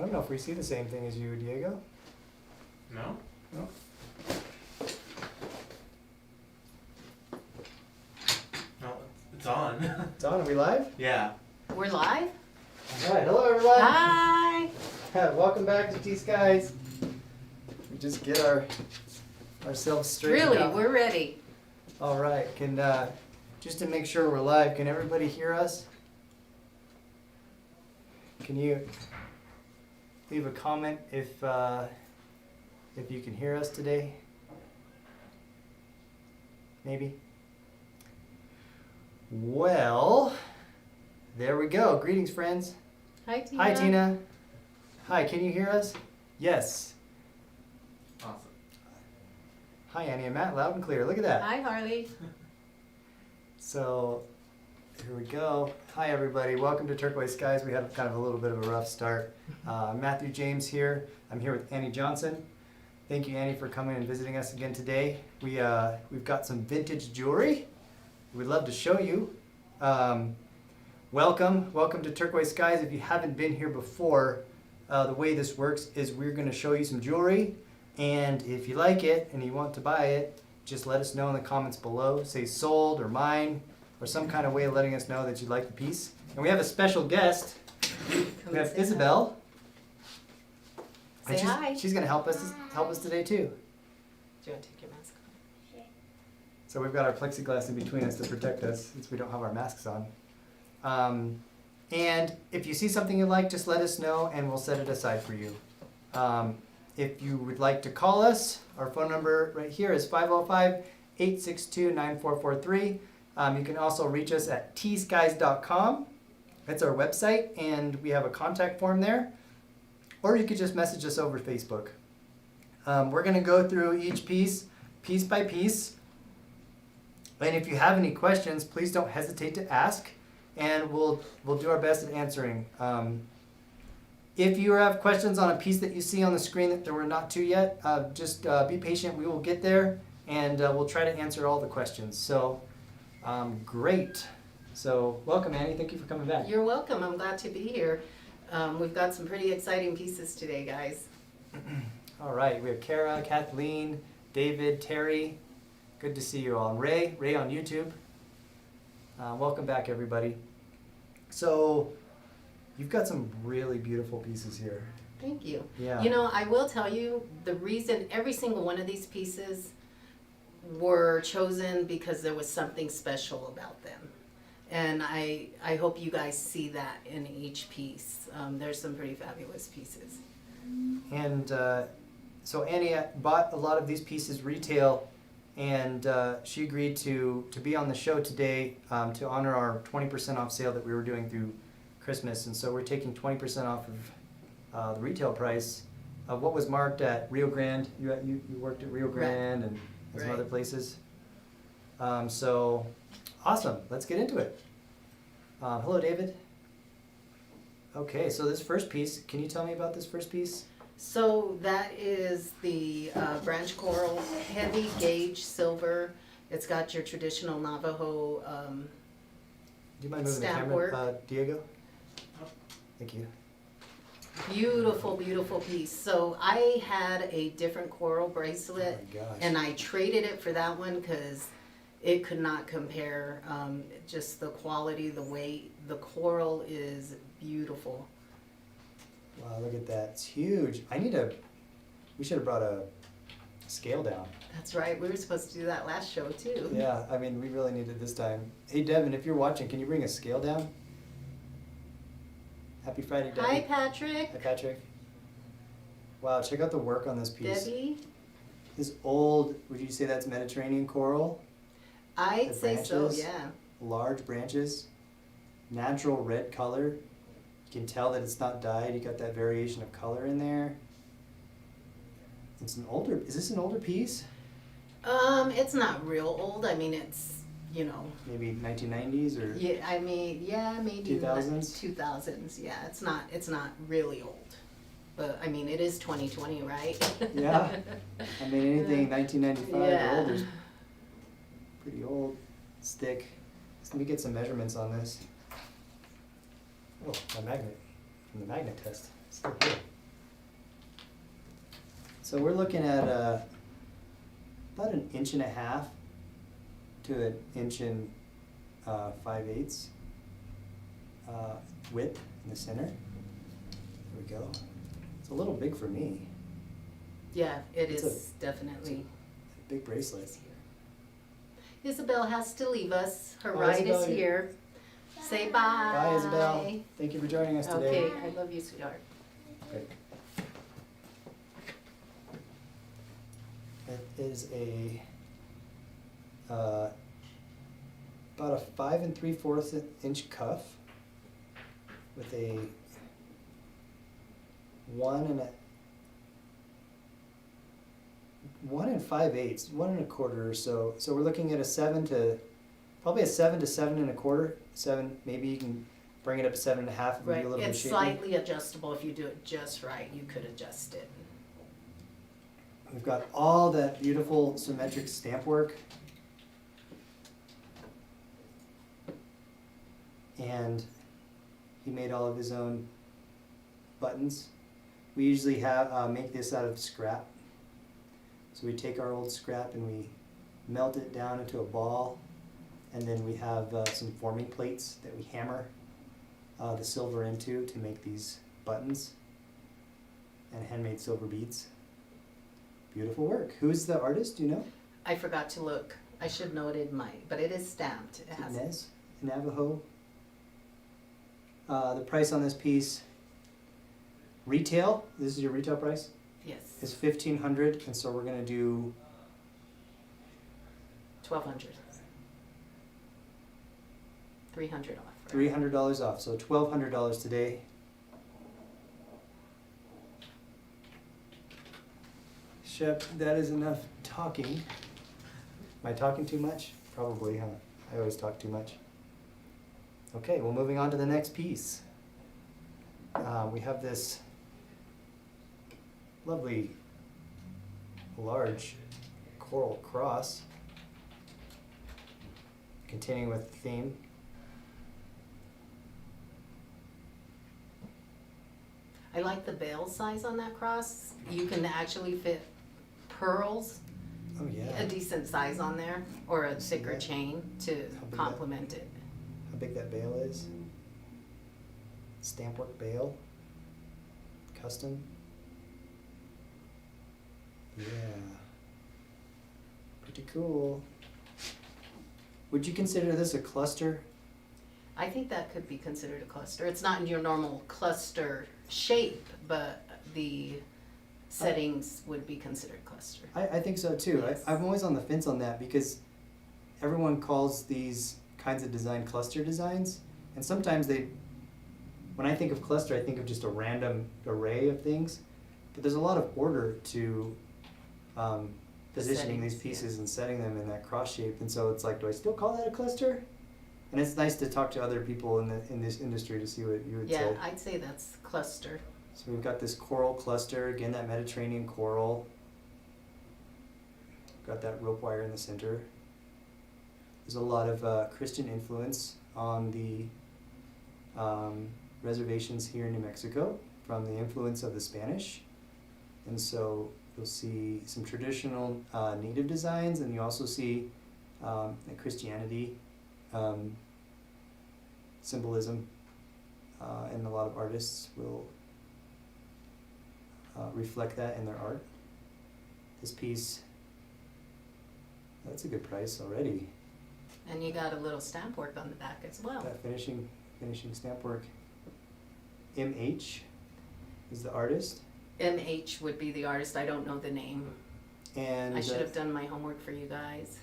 I don't know if we see the same thing as you, Diego. No? No. No, it's on. It's on. Are we live? Yeah. We're live? All right. Hello, everyone. Hi! Welcome back to T.Skies. We just get ourselves straightened Really, out. we're ready. All right. Can just to make sure we're live, can everybody hear us? Can you leave a comment if you can hear us today? Maybe. Well, there we go. Greetings, friends. Hi, Tina. Hi, Tina. Hi, can you hear us? Yes. Awesome. Hi, Annie and Matt. Loud and clear. Look at that. Hi, Harley. So, here we go. Hi, everybody. Welcome to Turquoise Skies. We had kind of a little bit of a rough start. Matthew James here. I'm here with Annie Johnson. Thank you, Annie, for coming and visiting us again today. We've got some vintage jewelry we'd love to show you. Welcome to Turquoise Skies. If you haven't been here before, the way this works is we're going to show you some jewelry, and if you like it and you want to buy it, just let us know in the comments below. Say sold or mine, or some kind of way of letting us know that you like the piece. And we have a special guest. We have Isabel. Say hi. She's going to help us today too. Do you want to take your mask off? So we've got our plexiglass in between us to protect us since we don't have our masks on. And if you see something you like, just let us know and we'll set it aside for you. If you would like to call us, our phone number right here is 505-862-9443. You can also reach us at TSkies.com. That's our website, and we have a contact form there. Or you could just message us over Facebook. We're going to go through each piece by piece. And if you have any questions, please don't hesitate to ask, and we'll do our best at answering. If you have questions on a piece that you see on the screen that we're not to yet, just be patient. We will get there, and we'll try to answer all the questions. So, great. So, welcome, Annie. Thank you for coming back. You're welcome. I'm glad to be here. We've got some pretty exciting pieces today, guys. All right. We have Kara, Kathleen, David, Terry. Good to see you all. And Ray on YouTube. Welcome back, everybody. So, you've got some really beautiful pieces here. Thank you. Yeah. You know, I will tell you the reason every single one of these pieces were chosen because there was something special about them. And I hope you guys see that in each piece. There's some pretty fabulous pieces. And so Annie bought a lot of these pieces retail, and she agreed to be on the show today to honor our 20% off sale that we were doing through Christmas. And so we're taking 20% off of the retail price of what was marked at Rio Grande. You worked at Rio Grande and some other places. So awesome. Let's get into it. Hello, David. Okay, so this first piece, can you tell me about this first piece? So that is the branch coral, heavy gauge silver. It's got your traditional Navajo Do you mind moving stamp the camera, work. Diego? Thank you. Beautiful, beautiful piece. So I had a different coral bracelet, Oh my gosh. and I traded it for that one because it could not compare. Just the quality, the weight, the coral is beautiful. Wow, look at that. It's huge. We should have brought a scale down. That's right. We were supposed to do that last show too. Yeah, I mean, we really need it this time. Hey, Devin, if you're watching, can you bring a scale down? Happy Friday, Debbie. Hi, Patrick. Hi, Patrick. Wow, check out the work on this piece. Debbie. This old, would you say that's Mediterranean coral? I'd The say so, branches? yeah. Large branches, natural red color. You can tell that it's not dyed. You got that variation of color in there. Is this an older piece? It's not real old. I mean, it's, you know. Maybe 1990s or? Yeah, I mean, yeah, maybe 2000s? 2000s. Yeah, it's not really old. But I mean, it is 2020, right? Yeah. I mean, anything 1995 Yeah. or older is pretty old. It's thick. Let me get some measurements on this. Oh, my magnet from the magnet test. Still here. So we're looking at about 1.5 inches to 1 and 5/8 width in the center. There we go. It's a little big for me. Yeah, it It's is definitely Big bracelet. easier. Isabel has to leave us. Her Oh, ride Isabel, is you- here. Say bye. Bye, Isabel. Thank you for joining us today. Okay, I love you, sweetheart. Great. It is about a 5 3/4 inch cuff with a 1 and 5/8, 1 1/4 or so. So we're looking at probably a 7 to 7 1/4. 7, maybe you can bring it up to 7.5 if you Right, do a little bit of it's shaping. slightly adjustable if you do it just right. You could adjust it. We've got all that beautiful symmetric stamp work. And he made all of his own buttons. We usually make this out of scrap. So we take our old scrap and we melt it down into a ball, and then we have some forming plates that we hammer the silver into to make these buttons and handmade silver beads. Beautiful work. Who's the artist, do you know? I forgot to look. I should know it in but it is stamped. It has Nez, Navajo. The price on this piece, retail, this is your retail price, yes, is $1,500, and so we're gonna do 1,200. 300 off. Right? $300 off, so $1,200 today. Shep, that is enough talking. Am I talking too much? Probably, huh? I always talk too much. Okay, well, moving on to the next piece. We have this lovely large coral cross. Continuing with the theme. I like the bail size on that cross. You can actually fit pearls, Oh, a yeah. decent size on there, or a thicker Yeah. chain to How big complement it. How big that bail is. Stamp work bail. Custom. Yeah. Pretty cool. Would you consider this a cluster? I think that could be considered a cluster. It's not in your normal cluster shape, but the settings would be considered cluster. I think so too. Yes. I'm always on the fence on that because everyone calls these kinds of design cluster designs, and sometimes when I think of cluster, I think of just a random array of things, but there's a lot of order to positioning these settings, pieces and setting them in that cross shape, and so it's like, do I still call that a cluster? And it's nice to talk to other people in this industry to see what you would Yeah, say. I'd say that's cluster. So we've got this coral cluster, again, that Mediterranean coral. Got that rope wire in the center. There's a lot of Christian influence on the reservations here in New Mexico from the influence of the Spanish. And so you'll see some traditional native designs, and you also see the Christianity symbolism, and a lot of artists will reflect that in their art. This piece, that's a good price already. And you got a little stamp work on the back as well. That finishing stamp work. MH is the artist, MH would be the artist. I don't know the name. and I should have done my homework for you guys.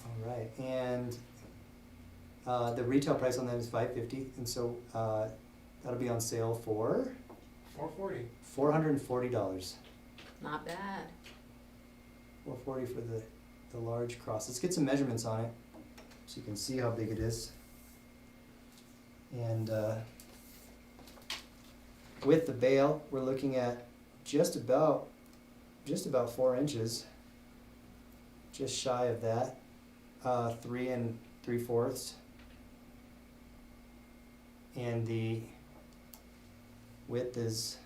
all right, and the retail price on that is $550, and so that'll be on sale for $440. $440. Not bad. $440 for the large cross. Let's get some measurements on it so you can see how big it is. And with the bail, we're looking at just about 4 inches, just shy of that, 3 3/4, and the width is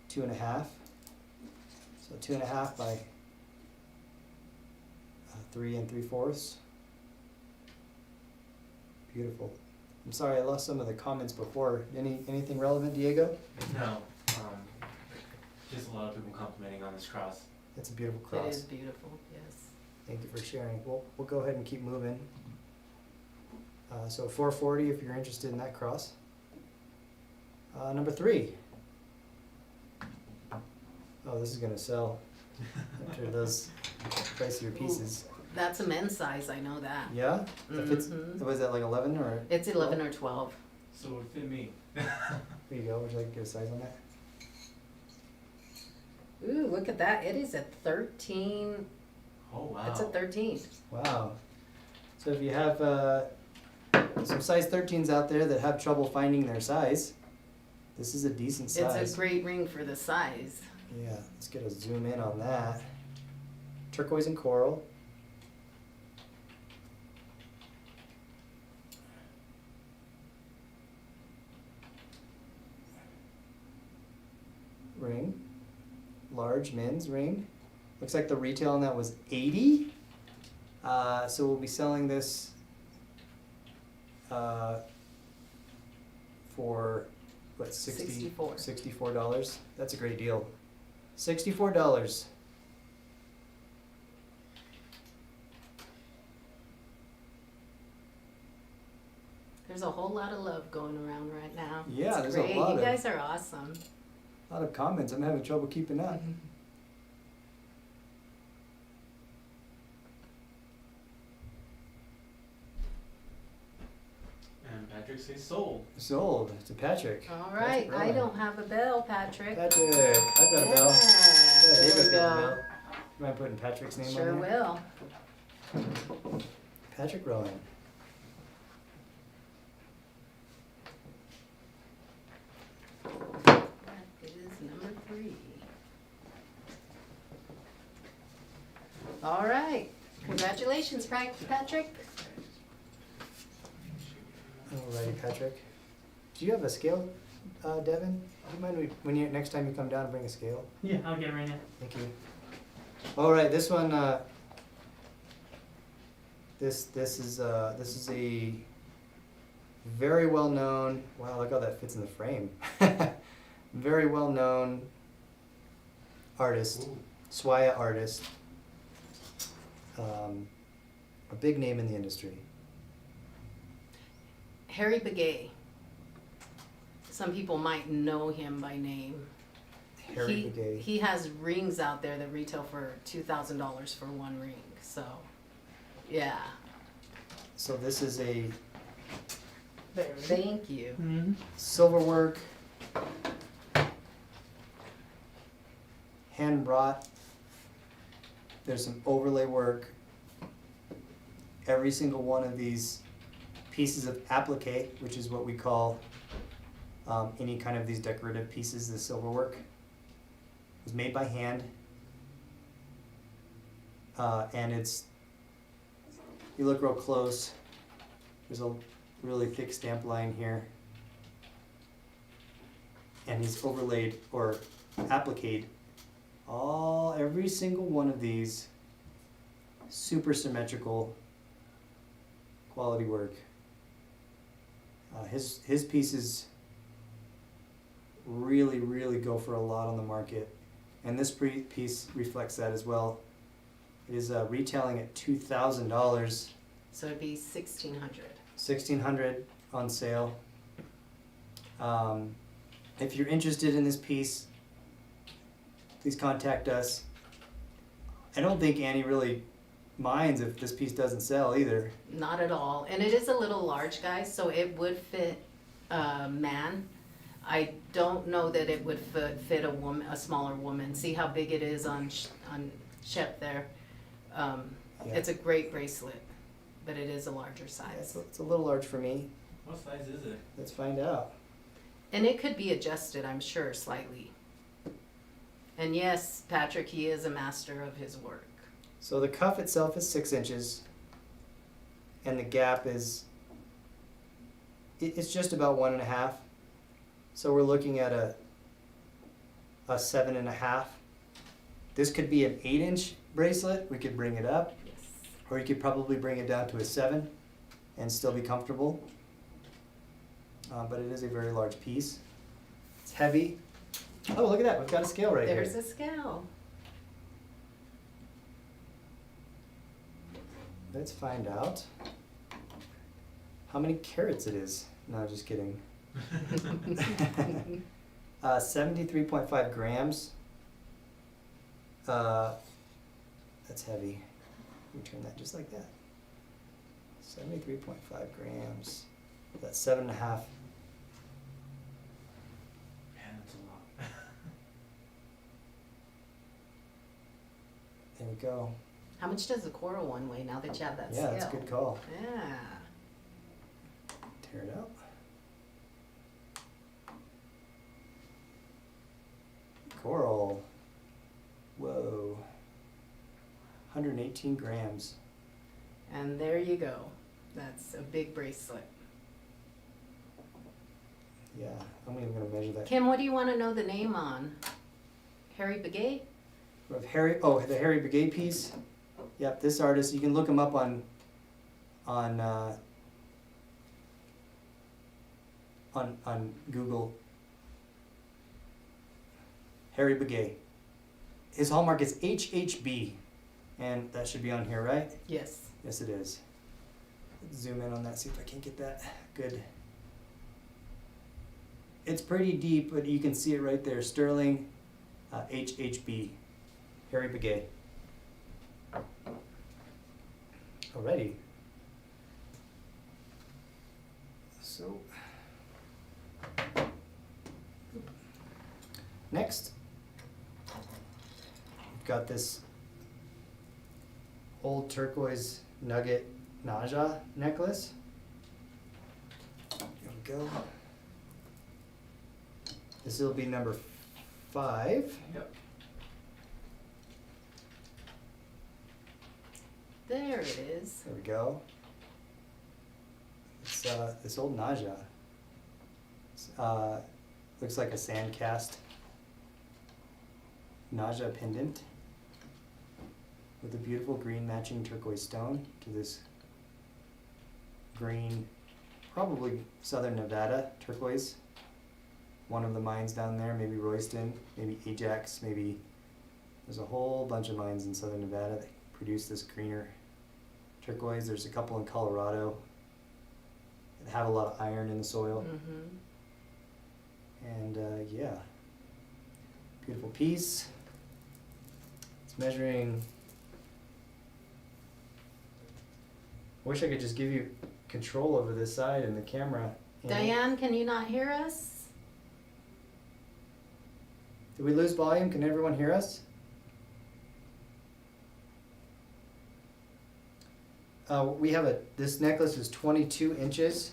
2.5. So 2.5 by 3 3/4. Beautiful. I'm sorry, I lost some of the comments before. Anything relevant, Diego? No. Just a lot of people complimenting on this cross. It's a beautiful It cross. is beautiful, yes. Thank you for sharing. We'll go ahead and keep moving. So 440 if you're interested in that cross. Number 3. Oh, this is gonna sell after those pricier pieces. That's a men's size, I know that. Yeah? If it's, Mhm. was that like 11 or? It's 11 or 12. So it would fit me. There you go. Would you like to get a size on that? Ooh, look at that. It is a 13. Oh wow. It's a 13. Wow. So if you have some size 13s out there that have trouble finding their size, this is a decent size. It's a great ring for the size. Yeah, let's get a zoom in on that. Turquoise and coral. Ring. Large men's ring. Looks like the retail on that was 80. So we'll be selling this for what, 64. $64. That's a great deal. $64. There's a whole lot of love going around right now. Yeah, It's there's a great. lot You of- guys are awesome. A lot of comments. I'm having trouble keeping up. And Patrick says sold. Sold to Patrick. All right, I Rowan. don't have a bell, Patrick. Patrick, I've got a bell. Yeah, Yeah, there Diego's we got a go. bell. You mind putting Patrick's name Sure on there? will. Patrick Rowan. That is number 3. All right, congratulations, Patrick. Alrighty, Patrick. Do you have a scale, Devin? Do you mind when you next time you come down, bring a scale? Yeah, I'll get it right now. Thank you. All right, this one. This is a very well known. Wow, look how that fits in the frame. Very well known artist, Ooh. Swaya artist. A big name in the industry. Harry Begay. Some people might know him by name. Harry Begay. He has rings out there that retail for $2,000 for one ring. So, yeah. So this is a Thank you. Mm-hmm. silver work, hand wrought. There's some overlay work. Every single one of these pieces of applique, which is what we call any kind of these decorative pieces, the silver work, was made by hand. And it's, you look real close, there's a really thick stamp line here. And he's overlaid or appliqued every single one of these super symmetrical quality work. His pieces really go for a lot on the market, and this piece reflects that as well. It is retailing at $2,000, So it'd be 1,600. $1,600 on sale. If you're interested in this piece, please contact us. I don't think Annie really minds if this piece doesn't sell either. Not at all. And it is a little large, guys, so it would fit a man. I don't know that it would fit a woman, a smaller woman. See how big it is on Shep there. Yeah. It's a great bracelet, but it is a larger size. It's a little large for me. What size is it? Let's find out. And it could be adjusted, I'm sure, slightly. And yes, Patrick, he is a master of his work. So the cuff itself is 6 inches, and the gap is, it's just about 1.5. So we're looking at a 7.5 This could be an 8-inch bracelet. We could bring it up, Yes. or you could probably bring it down to a 7 and still be comfortable. But it is a very large piece. It's heavy. Oh, look at that. We've got a scale right There's here. a scale. Let's find out how many carats it is. No, just kidding. 73.5 grams. That's heavy. We turn that just like that. 73.5 grams. That's 7.5. Man, that's a lot. There we go. How much does the coral one weigh now that you have that Yeah, scale? that's a good call. Yeah. Tear it out. Coral. Whoa. 118 grams. And there you go. That's a big bracelet. Yeah, I'm even gonna measure that. Kim, what do you want to know the name on? Harry Begay? We have Harry. Oh, the Harry Begay piece. Yep, this artist. You can look him up on Google. Harry Begay. His hallmark is HHB, and that should be on here, right? Yes. Yes, it is. Let's zoom in on that. See if I can get that good. It's pretty deep, but you can see it right there. Sterling, HHB, Harry Begay. Alrighty. So, next, we've got this old turquoise Nugget Nausea necklace. There we go. This will be number 5. Yep. There it is. There we go. It's this old Nausea. It's, looks like a sand cast Nausea pendant with a beautiful green matching turquoise stone to this green, probably southern Nevada turquoise. One of the mines down there, maybe Royston, maybe Ajax, maybe there's a whole bunch of mines in southern Nevada that produce this greener turquoise. There's a couple in Colorado that have a lot of iron in the soil. Mm-hmm. And yeah, beautiful piece. It's measuring. I wish I could just give you control over this side and the camera. Diane, can you not hear us? Did we lose volume? Can everyone hear us? We have this necklace is 22 inches.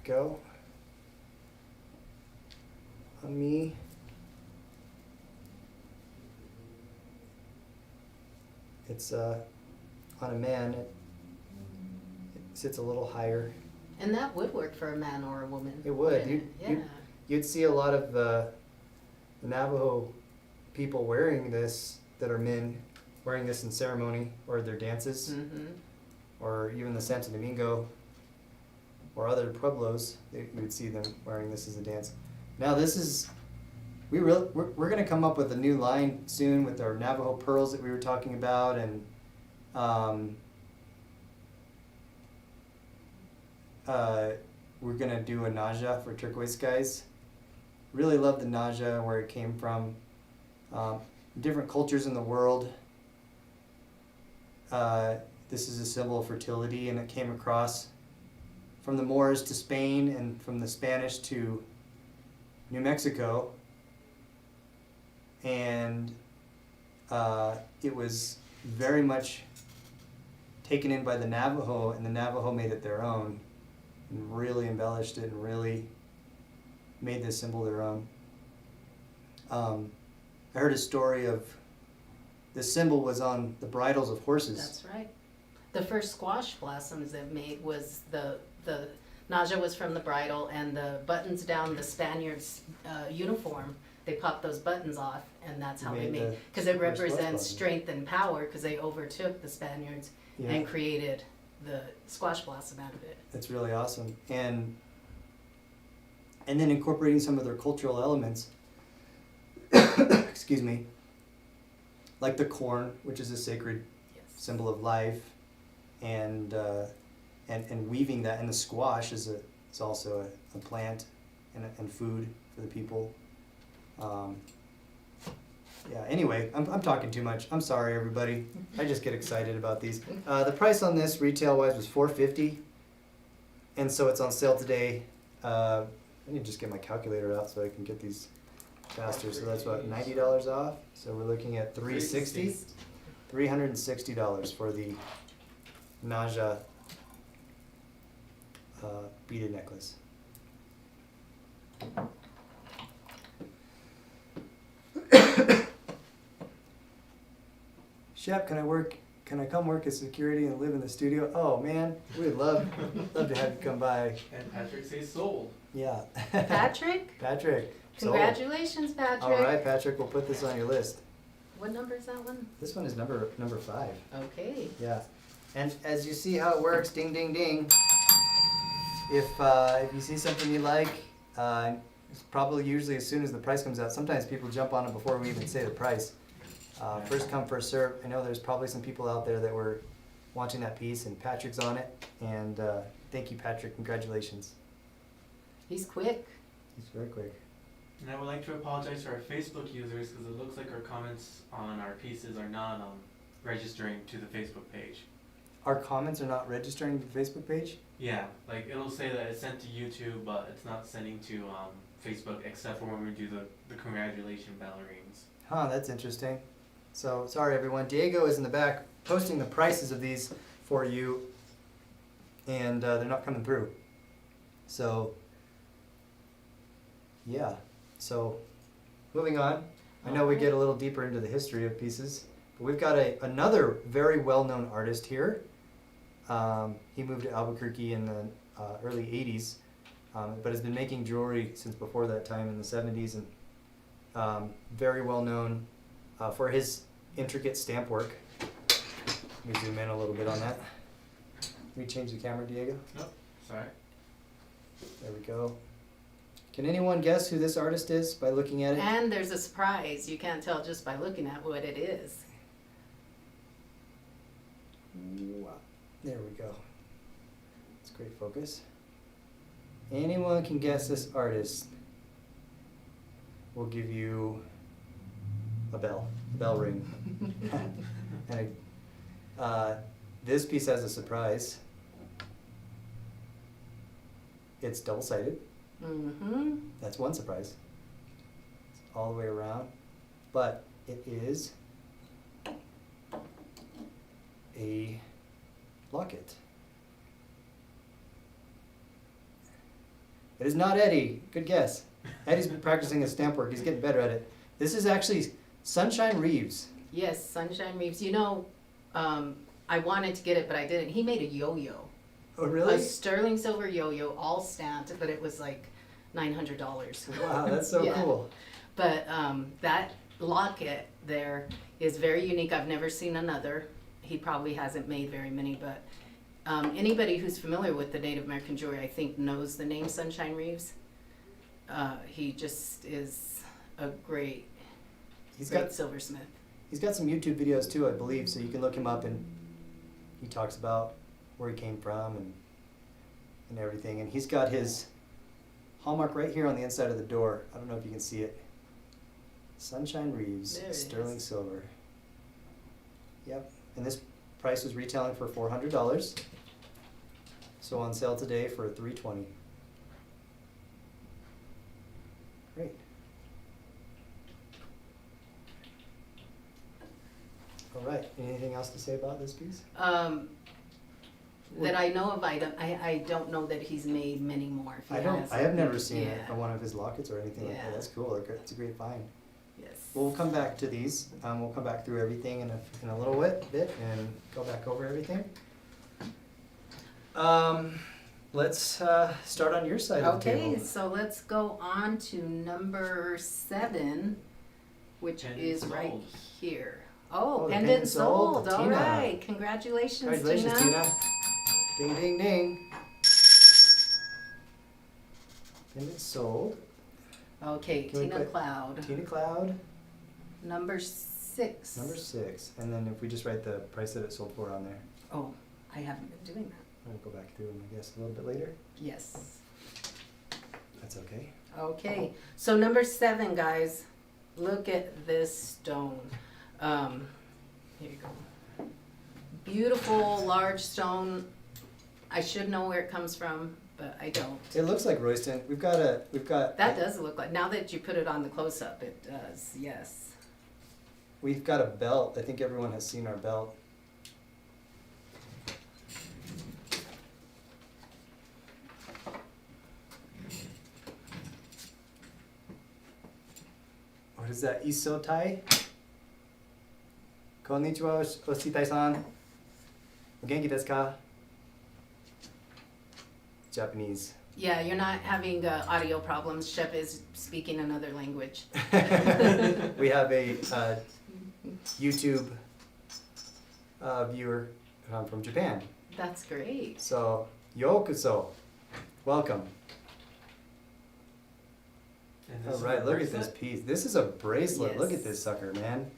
There we go. On me. It's on a man. It sits a little higher. And that would work for a man or a woman. It would. wouldn't it? Yeah. You'd see a lot of the Navajo people wearing this that are men, wearing this in ceremony or their dances, Mm-hmm. or even the Santo Domingo or other pueblos. You would see them wearing this as a dance. Now this is, we're going to come up with a new line soon with our Navajo pearls that we were talking about, and we're going to do a Nausea for Turquoise Skies. Really love the Nausea, where it came from. Different cultures in the world. This is a symbol of fertility, and it came across from the Moors to Spain and from the Spanish to New Mexico. And it was very much taken in by the Navajo, and the Navajo made it their own and really embellished it and really made this symbol their own. I heard a story of this symbol was on the bridles of horses. That's right. The first squash blossoms they've made was the Nausea was from the bridle, and the buttons down the Spaniards' uniform they popped those buttons off, and that's how they Made made, the because it first represents button. strength and power, because they overtook the Spaniards Yeah. and created the squash blossom out of it. That's really awesome. And then incorporating some of their cultural elements, excuse me, like the corn, which is a sacred Yes. symbol of life, and weaving that, and the squash is also a plant and food for the people. Yeah. Anyway, I'm talking too much. I'm sorry, everybody. I just get excited about these. The price on this retail wise was $4.50, and so it's on sale today. I need to just get my calculator out so I can get these faster. So that's what, $90 off. So we're looking at $360. $360 for the Nausea beaded necklace. Shep, can I come work as security and live in the studio? Oh man, we'd love to have you come by. And Patrick says sold. Yeah. Patrick, Patrick. sold. congratulations, Patrick. All right, Patrick, we'll put this on your list. What number is that one? This one is number 5. Okay. Yeah. And as you see how it works, ding, ding, ding. If you see something you like, it's probably usually as soon as the price comes out. Sometimes people jump on it before we even say the price. First come, first serve. I know there's probably some people out there that were watching that piece, and Patrick's on it. And thank you, Patrick. Congratulations. He's quick. He's very quick. And I would like to apologize to our Facebook users because it looks like our comments on our pieces are not registering to the Facebook page. Our comments are not registering to the Facebook page? Yeah, like it'll say that it's sent to YouTube, but it's not sending to Facebook except for when we do the congratulation bell rings. Huh, that's interesting. So, sorry everyone. Diego is in the back posting the prices of these for you, and they're not coming through. So, yeah. So, moving on. I know we get a little deeper into the history of pieces, but we've got another very well-known artist here. He moved to Albuquerque in the early 80s, but has been making jewelry since before that time in the 70s, and very well known for his intricate stamp work. Let me zoom in a little bit on that. Let me change the camera, Diego. Nope, sorry. There we go. Can anyone guess who this artist is by looking at it? And there's a surprise. You can't tell just by looking at what it is. Wow. There we go. That's great focus. Anyone can guess this artist? We'll give you a bell ring. And this piece has a surprise. It's double-sided. Mm-hmm. That's one surprise. It's all the way around. But it is a locket. It is not Eddie. Good guess. Eddie's been practicing his stamp work. He's getting better at it. This is actually Sunshine Reeves. Yes, Sunshine Reeves. You know, I wanted to get it, but I didn't. He made a yo-yo. Oh, A really? sterling silver yo-yo, all stamped, but it was like $900. Wow, that's so Yeah. cool. But that locket there is very unique. I've never seen another. He probably hasn't made very many, but anybody who's familiar with the Native American jewelry, I think, knows the name Sunshine Reeves. He just is a great silversmith. He's got some YouTube videos too, I believe, so you can look him up, and he talks about where he came from and everything. And he's got his hallmark right here on the inside of the door. I don't know if you can see it. Sunshine Reeves, There it sterling is. silver. Yep. And this price was retailing for $400. So on sale today for $320. Great. All right. Anything else to say about this piece? That I know of, I don't know that he's made many more. If he has. I have never seen Yeah. one of his lockets or anything like that. Yeah. That's cool. It's a great find. Yes. Well, we'll come back to these. We'll come back through everything in a little bit and go back over everything. let's start on your side of the Okay, table. so let's go on to number 7, which Pendant is right sold. here. Oh, Oh, the pendant pendant sold. sold. All Tina. right. Congratulations, Congratulations, Tina. Ding, ding, ding. Pendant sold. Okay, Can we Tina put Cloud. Tina Cloud, Number 6. number 6. And then if we just write the price that it sold for on there. Oh, I haven't been doing that. I'll go back through them, I guess, a little bit later. Yes. That's okay. Okay, so number 7, guys, look at this stone. Here you go. Beautiful, large stone. I should know where it comes from, but I don't. It looks like Royston. We've got. That does look like, now that you put it on the close-up, it does, yes. We've got a belt. I think everyone has seen our belt. What is that? Isotai? Konnichiwa, Oshitai-san. O genki desu ka? Japanese. Yeah, you're not having audio problems. Shep is speaking another language. We have a YouTube viewer from Japan. That's great. So, yokuso. Welcome. And All this is right, a look at this bracelet? piece. This is a bracelet. Look Yes. at this sucker, man.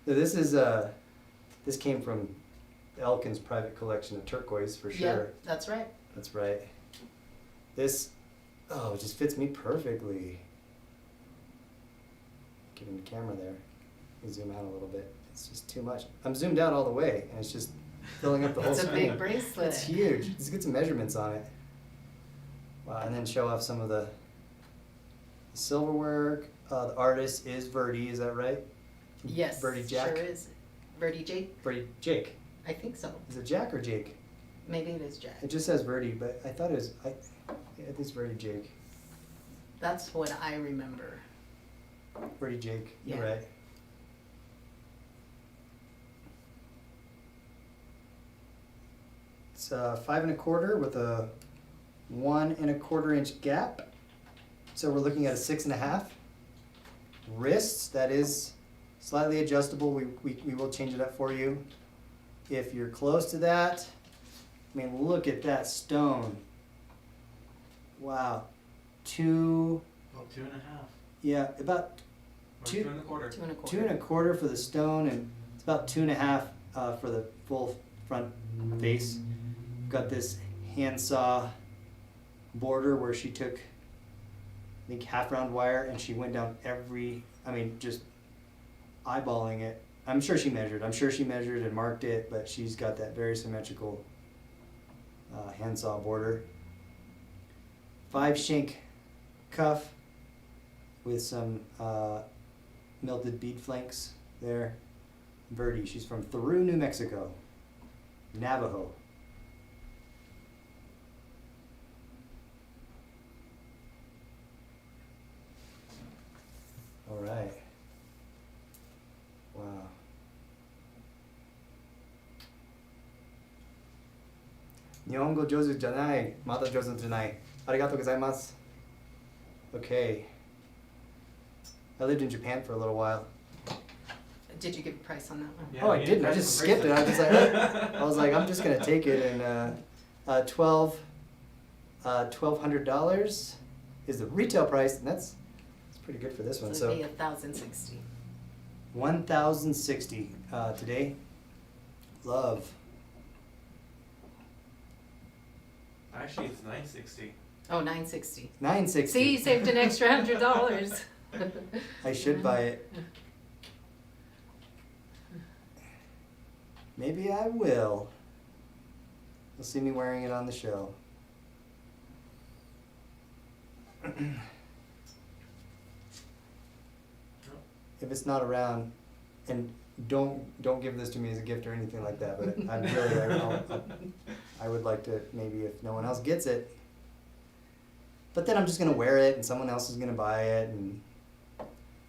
So this is this came from Elkin's private collection of turquoise for sure. Yeah, that's right. That's right. This, oh, it just fits me perfectly. Give him the camera there. Let me zoom out a little bit. It's just too much. I'm zoomed out all the way, and it's just filling up the whole It's a screen. big bracelet. It's huge. Let's get some measurements on it. Wow, and then show off some of the silver work. The artist is Verdi, is that right? Yes, Verdi Jack? sure is. Verdi Jake? Verdi Jake. I think so. Is it Jack or Jake? Maybe it is Jack. It just says Verdi, but I thought it was, yeah, it's Verdi Jake. That's what I remember. Verdi Jake, you're Yeah. right. It's 5 1/4 with a 1 1/4 inch gap. So we're looking at a 6 1/2. Wrists, that is slightly adjustable. We will change it up for you. If you're close to that, I mean, look at that stone. Wow. About 2.5. Yeah, about Or Two- 2.25. 2 1/4. 2 1/4 for the stone, and it's about 2 1/2 for the full front face. Got this handsaw border where she took, I think, half round wire, and she went down just eyeballing it. I'm sure she measured and marked it, but she's got that very symmetrical handsaw border. 5 shank cuff with some melted bead flanks there. Verdi, she's from Peru, New Mexico. Navajo. All right. Wow. Nihongo jozu janai, mata jozu janai. Arigatou gozaimasu. Okay. I lived in Japan for a little while. Did you give a price on that one? Yeah, Oh, we I need didn't. I price just for skipped it. bracelet. I was like, I'm just gonna take it, and $1,200 is the retail price, and that's pretty good for this one. So it'd So be 1,060. 1,060 today. Love. Actually, it's 960. Oh, 960. 960. See, you saved an extra $100. I should buy it. Maybe I will. You'll see me wearing it on the show. If it's not around, and don't give this to me as a gift or anything like that, but I would like to, maybe if no one else gets it. But then I'm just gonna wear it and someone else is gonna buy it, and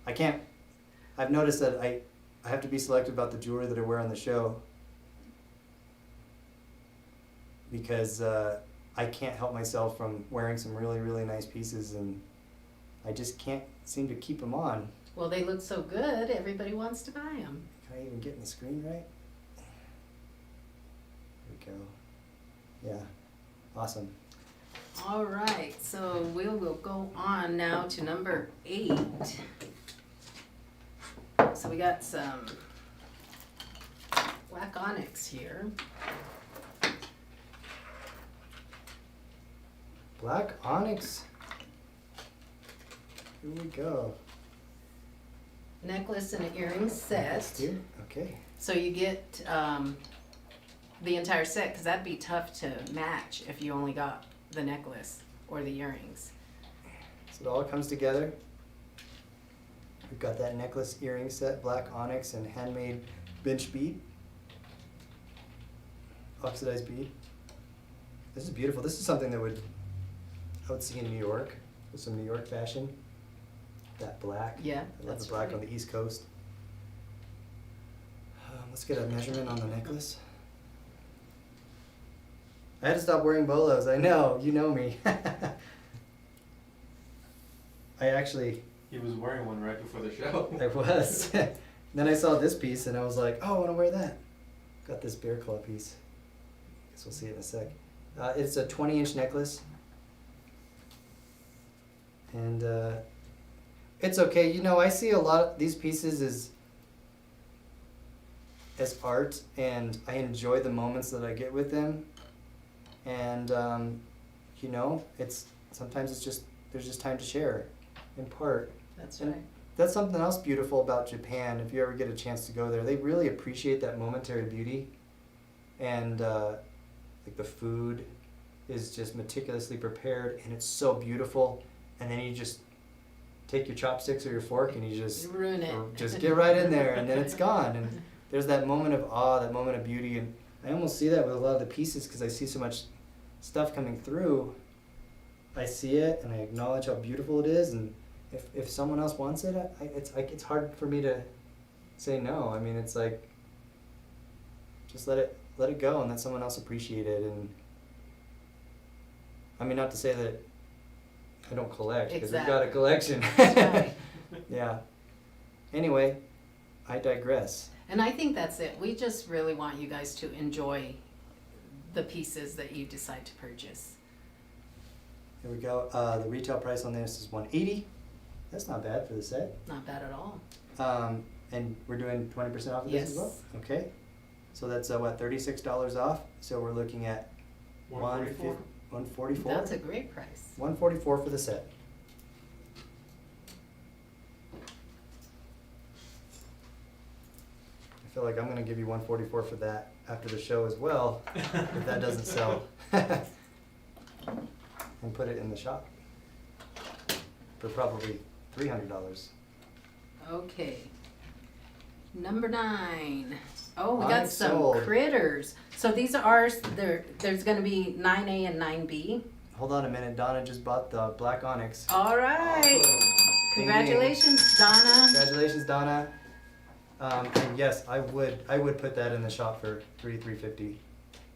I can't, I've noticed that I have to be selective about the jewelry that I wear on the show, because I I can't help myself from wearing some really, really nice pieces, and I just can't seem to keep them on. Well, they look so good, everybody wants to buy them. Can I even get in the screen right? There we go. Yeah, awesome. All right, so we will go on now to number 8. So we got some black onyx here. Black onyx. Here we go. Necklace and earring set. Here? Okay. So you get the entire set, because that'd be tough to match if you only got the necklace or the earrings. So it all comes together. We've got that necklace earring set, black onyx and handmade bench bead. Oxidized bead. This is beautiful. This is something that I would see in New York, with some New York fashion. That black. Yeah, I love that's the black right. on the East Coast. Let's get a measurement on the necklace. I had to stop wearing bolos. I know, you know me. I actually, He was wearing one right before the show. I was. Then I saw this piece and I was like, oh, I want to wear that. Got this bear claw piece. Guess we'll see it in a sec. It's a 20-inch necklace. And it's okay. You know, I see a lot of these pieces as art, and I enjoy the moments that I get with them. And you know, sometimes there's just time to share, in part. That's And right. that's something else beautiful about Japan. If you ever get a chance to go there, they really appreciate that momentary beauty, and like the food is just meticulously prepared, and it's so beautiful. And then you just take your chopsticks or your fork and you just You ruin it. just get right in there, and then it's gone. And there's that moment of awe, that moment of beauty, and I almost see that with a lot of the pieces because I see so much stuff coming through. I see it and I acknowledge how beautiful it is, and if someone else wants it, it's hard for me to say no. I mean, it's like just let it go and let someone else appreciate it. And I mean, not to say that I don't collect, because we've got a collection. That's right. Yeah. Anyway, I digress. And I think that's it. We just really want you guys to enjoy the pieces that you decide to purchase. Here we go. The retail price on this is $180. That's not bad for the set. Not bad at all. And we're doing 20% off of this as well? Yes. Okay. So that's $36 off. So we're looking at 144. 144. That's a great price. 144 for the set. I feel like I'm gonna give you 144 for that after the show as well, if that doesn't sell. And put it in the shop for probably $300. Okay. Number 9. Oh, we got Onyx some sold. critters. So these are ours. There's going to be 9A and 9B. Hold on a minute, Donna just bought the black onyx. All right. Ding, ding. Congratulations, Donna. Congratulations, Donna. And yes, I would put that in the shop for $350.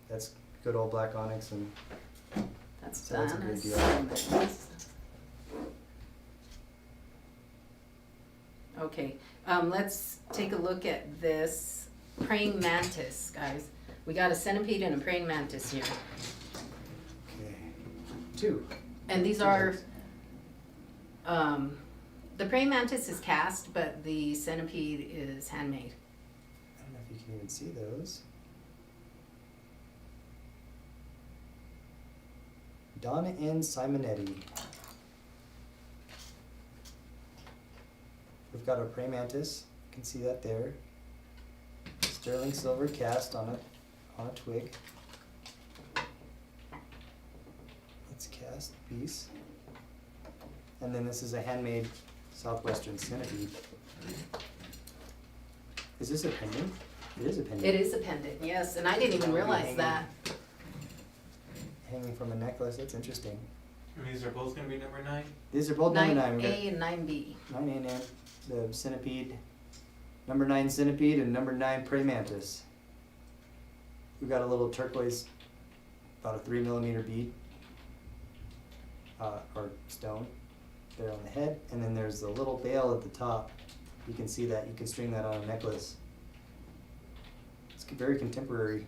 That's good old black onyx, and That's So that's a Donna. good deal. Simmons. Okay, let's take a look at this praying mantis, guys. We got a centipede and a praying mantis here. okay, 2. And these are, the praying mantis is cast, but the centipede is handmade. I don't know if you can even see those. Donna N. Simonetti. We've got our praying mantis. You can see that there. Sterling silver cast on a twig. Let's cast piece. And then this is a handmade southwestern centipede. Is this a pendant? It is a pendant. It is a pendant, yes, and I didn't even realize that. Hanging from a necklace. That's interesting. And these are both going to be number 9? These are both number 9. 9A and 9B. 9A and the centipede, number 9 centipede, and number 9 praying mantis. We got a little turquoise, about a 3mm bead or stone there on the head, and then there's the little veil at the top. You can see that. You can string that on a necklace. It's very contemporary.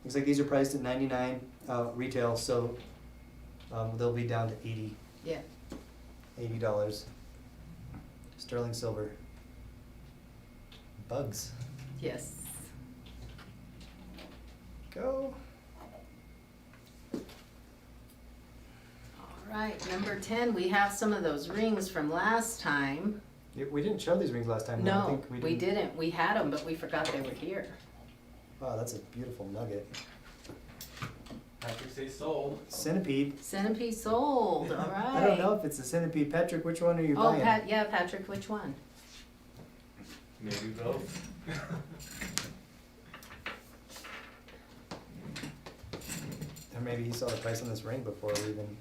Looks like these are priced at $99 retail, so they'll be down to Yeah. $80. Sterling silver. Bugs. Yes. Go. All right, number 10, we have some of those rings from last time. Yeah, we didn't show these rings last time. though. I No, think we didn't. We had them, but we forgot they were here. Wow, that's a beautiful nugget. Patrick say sold. Centipede. Centipede sold, all right. I don't know if it's a centipede. Patrick, which one are you Oh, buying? Patrick, which one? Maybe both. Or maybe he saw the price on this ring before we even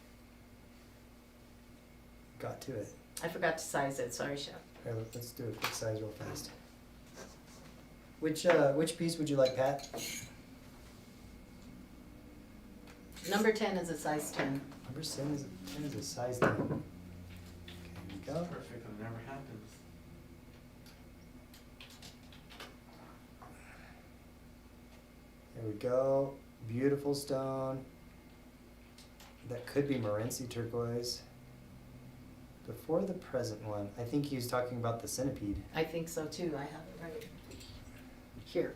got to it. I forgot to size it, sorry, Chef. Here, let's do a quick size real fast. Which piece would you like, Pat? Number 10 is a size 10. Number 10 is a size 10. Okay, here we go. Perfect, it never happens. There we go. Beautiful stone. That could be Morenci turquoise. Before the present one, I think he was talking about the centipede. I think so too, I have it right here.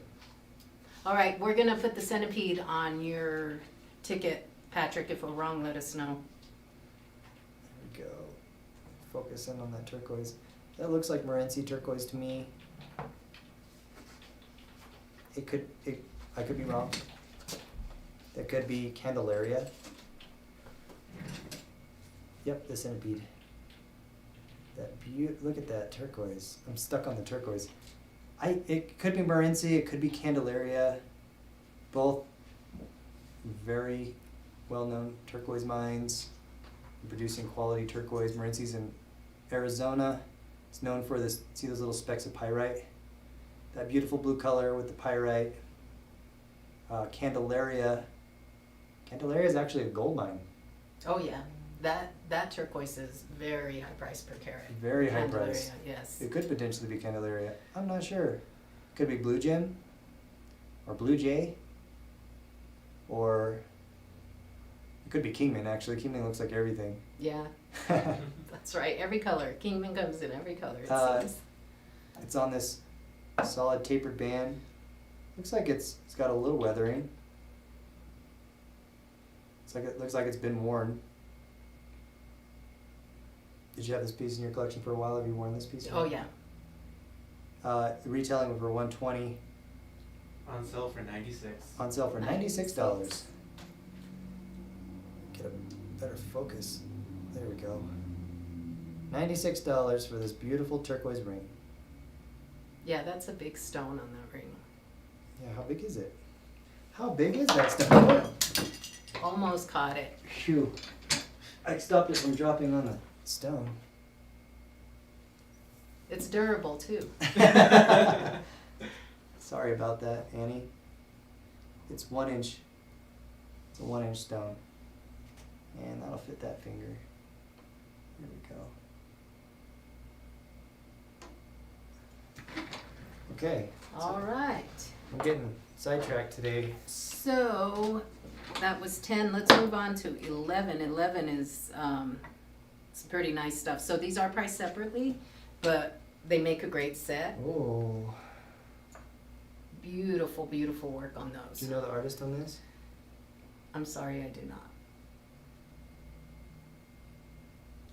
All right, we're gonna put the centipede on your ticket. Patrick, if we're wrong, let us know. There we go. Focus in on that turquoise. That looks like Morenci turquoise to me. I could be wrong. That could be Candelaria. Yep, the centipede. Look at that turquoise. I'm stuck on the turquoise. It could be Morenci, it could be Candelaria. Both very well-known turquoise mines, producing quality turquoise. Morenci's in Arizona. It's known for this. See those little specks of pyrite? That beautiful blue color with the pyrite. Candelaria. Candelaria is actually a gold mine. Oh yeah, that turquoise is very high price per carat. Very high Candelaria, price. yes. It could potentially be Candelaria. I'm not sure. Could be Blue Gem or Blue Jay, or it could be Kingman. Actually, Kingman looks like everything. Yeah, that's right. Every color. Kingman comes in every color, it seems. It's on this solid tapered band. Looks like it's got a little weathering. It looks like it's been worn. Did you have this piece in your collection for a while? Have you worn this piece? Oh yeah. Retailing for $120. On sale for $96. On sale for $96. Get a better focus. There we go. $96 for this beautiful turquoise ring. Yeah, that's a big stone on that ring. Yeah, how big is it? How big is that stone? Almost caught it. Phew. I stopped it from dropping on the stone. It's durable too. Sorry about that, Annie. It's 1 inch. It's a 1 inch stone. And that'll fit that finger. Here we go. Okay. All right. I'm getting sidetracked today. So that was 10. Let's move on to 11. 11 is some pretty nice stuff. So these are priced separately, but they make a great set. Oh. Beautiful, beautiful work on those. Do you know the artist on this? I'm sorry, I do not.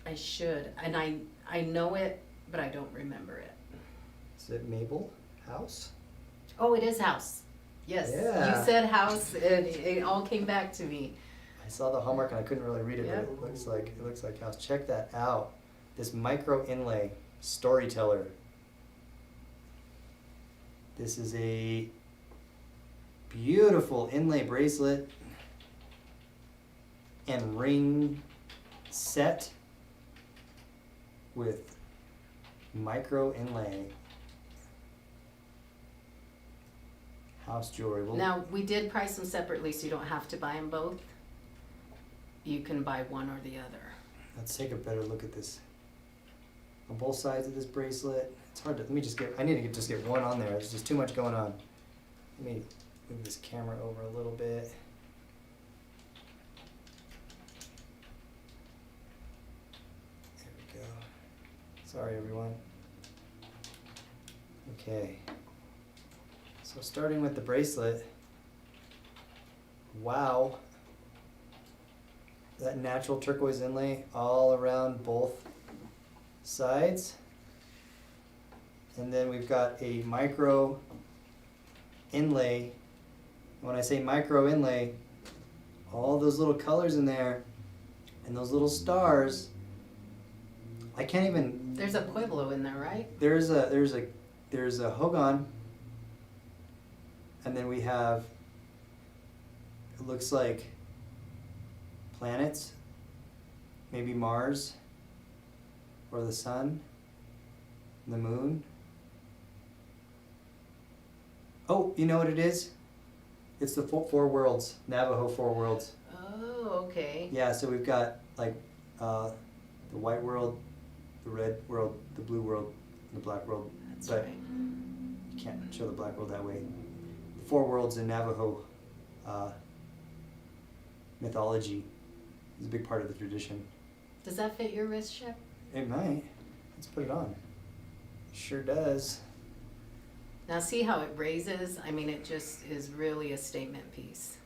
I should, and I know it, but I don't remember it. Is it Mabel House? Oh, it is House. Yes, Yeah. you said House, and it all came back to me. I saw the hallmark and I couldn't really read it, Yep. but it looks like House. Check that out. This micro inlay storyteller. This is a beautiful inlay bracelet and ring set with micro inlay. House jewelry. Now, we did price them separately, so you don't have to buy them both. you can buy one or the other. Let's take a better look at this. On both sides of this bracelet, it's hard to, I need to just get one on there. There's just too much going on. Let me move this camera over a little bit. There we go. Sorry, everyone. Okay. So starting with the bracelet, wow. That natural turquoise inlay all around both sides. And then we've got a micro inlay. When I say micro inlay, all those little colors in there and those little stars, I can't even. There's a Pueblo in there, right? There's a Hogan, and then we have, it looks like planets, maybe Mars, or the sun, the moon. Oh, you know what it is? It's the four worlds, Navajo 4 worlds. Oh, okay. Yeah, so we've got like the white world, the red world, the blue world, and the black world. That's But right. you can't show the black world that way. The 4 worlds in Navajo mythology is a big part of the tradition. Does that fit your wrist, Shep? It might. Let's put it on. Sure does. Now see how it raises? I mean, it just is really a statement piece.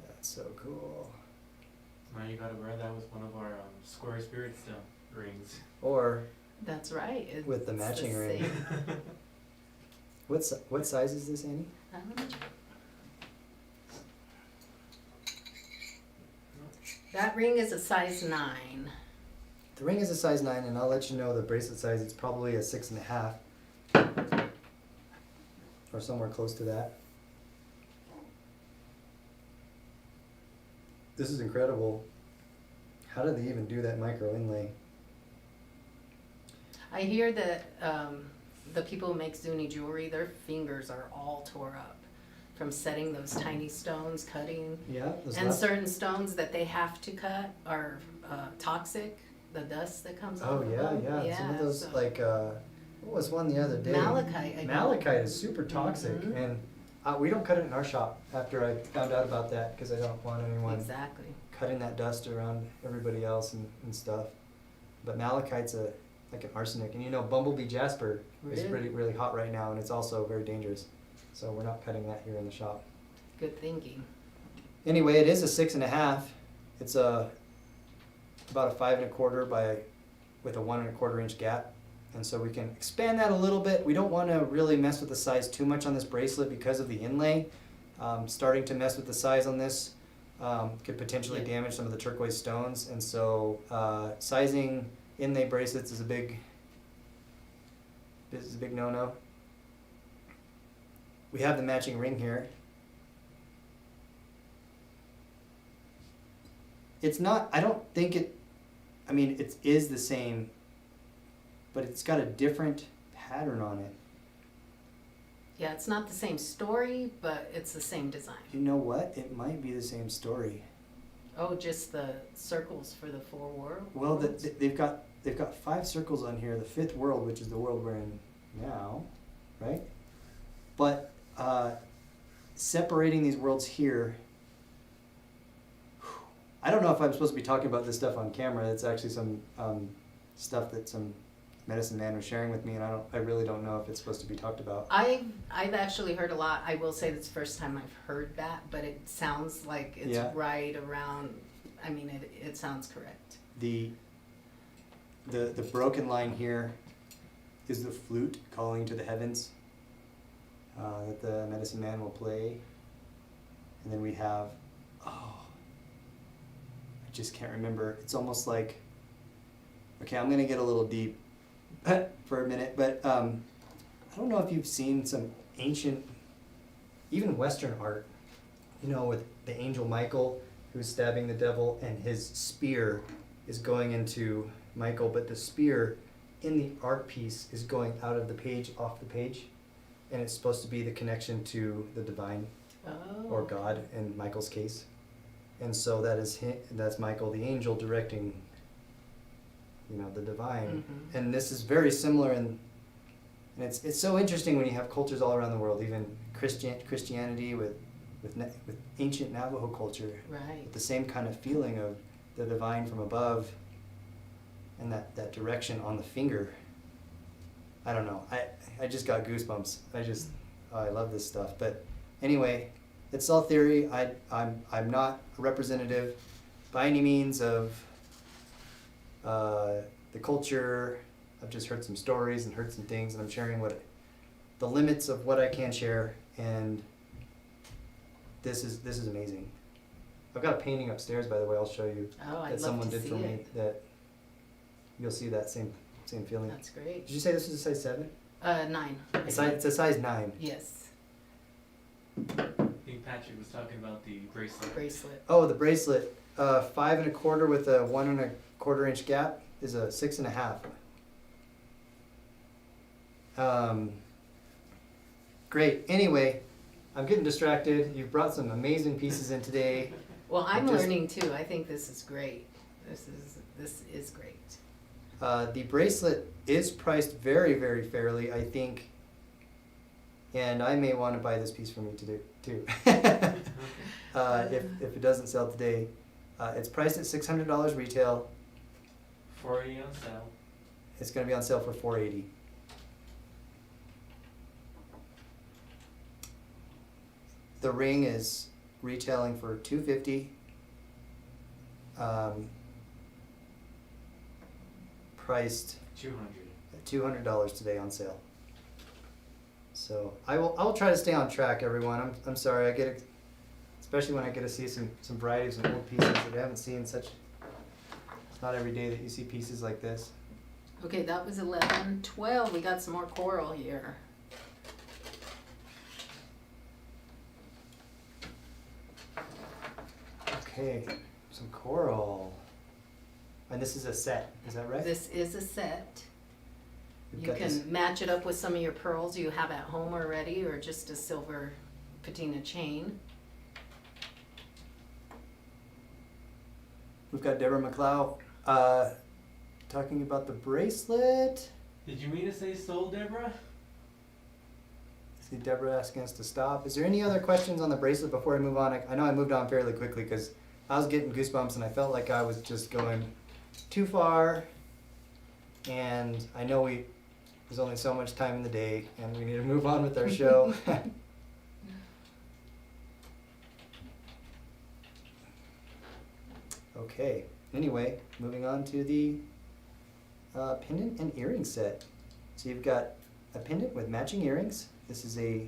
That's so cool. Now you gotta wear that with one of our square spirit stone rings. Or That's right. with the It's matching the ring. same. What size is this, Annie? Let me check. That ring is a size 9. The ring is a size 9, and I'll let you know the bracelet size. It's probably a 6.5, or somewhere close to that. This is incredible. How did they even do that micro inlay? I hear that the people who make Zuni jewelry, their fingers are all tore up from setting those tiny stones, cutting. Yeah, And certain stones that they have to cut are toxic, the dust that comes off Oh of yeah, them. yeah. Some of those so- like what was one the other day? Malachite, I think. Malachite is super toxic, Mhm. and we don't cut it in our shop. After I found out about that, because I don't want anyone Exactly. cutting that dust around everybody else and stuff. But malachite's like an arsenic, and you know bumblebee jasper is really hot right now, and it's also very dangerous. So we're not cutting that here in the shop. Good thinking. Anyway, it is a 6.5. It's about a 5 1/4 with a 1 1/4 inch gap, and so we can expand that a little bit. We don't want to really mess with the size too much on this bracelet because of the inlay. Starting to mess with the size on this could potentially Yeah. damage some of the turquoise stones, and so sizing inlay bracelets is a big no-no. We have the matching ring here. It's not, I don't think it, I mean, it is the same, but it's got a different pattern on it. Yeah, it's not the same story, but it's the same design. You know what? It might be the same story. Oh, just the circles for the 4 worlds? Well, they've got 5 circles on here, the 5th world, which is the world we're in now, right? But separating these worlds here, I don't know if I'm supposed to be talking about this stuff on camera. It's actually some stuff that some medicine man was sharing with me, and I really don't know if it's supposed to be talked about. I've actually heard a lot. I will say it's the first time I've heard that, but it sounds like it's Yeah. right around, I mean, it sounds correct. The broken line here is the flute calling to the heavens that the medicine man will play. And then we have, I just can't remember. It's almost like, okay, I'm going to get a little deep for a minute, but I don't know if you've seen some ancient, even Western art, you know, with the angel Michael who's stabbing the devil, and his spear is going into Michael, but the spear in the art piece is going out of the page, off the page, and it's supposed to be the connection to the divine. or God in Michael's case. And so that's Michael the angel directing, the divine. Mhm. And this is very similar and it's so interesting when you have cultures all around the world, even Christianity with ancient Navajo culture, Right. with the same kind of feeling of the divine from above and that direction on the finger. I don't know. I just got goosebumps. I love this stuff. But anyway, it's all theory. I'm not a representative by any means of the culture. I've just heard some stories and heard some things, and I'm sharing the limits of what I can share. And this is amazing. I've got a painting upstairs, by the way. I'll show you Oh, I'd that love someone to did see for me. it. That you'll see that same feeling. That's great. Did you say this is a size 7? 9. It's a size 9. Yes, I think Patrick was talking about the bracelet. bracelet. Oh, the bracelet. 5 1/4 with a 1 1/4 inch gap is a 6 1/2. Great. Anyway, I'm getting distracted. You've brought some amazing pieces in today. Well, I'm Just- learning too. I think this is great. This is great. The bracelet is priced very, very fairly, I think. And I may want to buy this piece from you too. If it doesn't sell today. It's priced at $600 retail. $480 on sale. It's going to be on sale for $480. The ring is retailing for $250. Priced $200. at $200 today on sale. So I will try to stay on track, everyone. I'm sorry, especially when I get to see some varieties and old pieces that I haven't seen it's not every day that you see pieces like this. Okay, that was 11. 12. We got some more coral here. Okay, some coral. And this is a set, is that right? This is a set. We've You got can this- match it up with some of your pearls you have at home already, or just a silver patina chain. We've got Deborah McLeod talking about the bracelet. Did you mean to say sold, Deborah? See Deborah asking us to stop. Is there any other questions on the bracelet before I move on? I know I moved on fairly quickly because I was getting goosebumps and I felt like I was just going too far. And I know there's only so much time in the day and we need to move on with our show. Okay, anyway, moving on to the pendant and earring set. So you've got a pendant with matching earrings. This is a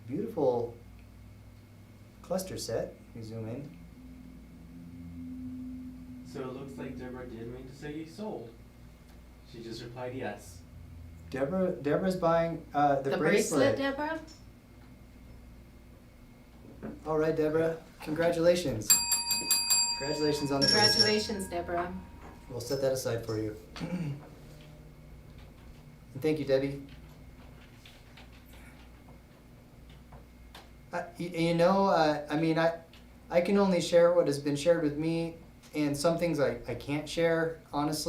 beautiful cluster set. We zoom in. So it looks like Deborah did mean to say sold. She just replied yes. Deborah's buying the bracelet. Deborah? All right, Deborah. Congratulations. Congratulations on the bracelet. Congratulations, Deborah. We'll set that aside for you. And thank you, Debbie. I can only share what has been shared with me, and some things I can't share, honestly.